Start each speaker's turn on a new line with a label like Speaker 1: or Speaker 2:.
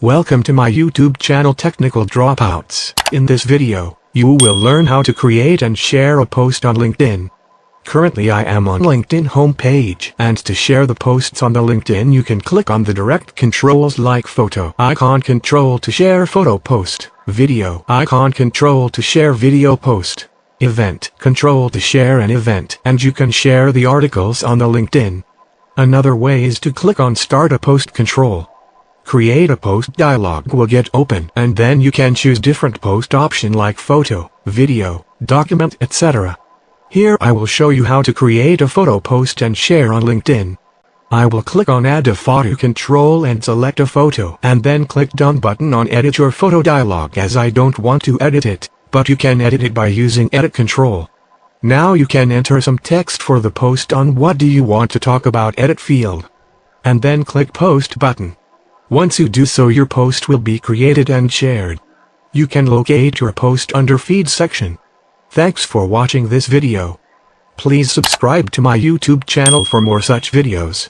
Speaker 1: Welcome to my YouTube channel Technical Dropouts. In this video, you will learn how to create and share a post on LinkedIn. Currently I am on LinkedIn homepage, and to share the posts on the LinkedIn you can click on the direct controls like photo icon control to share photo post, video icon control to share video post, event control to share an event, and you can share the articles on the LinkedIn. Another way is to click on start a post control. Create a post dialog will get open, and then you can choose different post option like photo, video, document, etc. Here I will show you how to create a photo post and share on LinkedIn. I will click on add a photo control and select a photo, and then click done button on edit your photo dialog, as I don't want to edit it, but you can edit it by using edit control. Now you can enter some text for the post on what do you want to talk about edit field. And then click post button. Once you do so, your post will be created and shared. You can locate your post under feed section. Thanks for watching this video. Please subscribe to my YouTube channel for more such videos.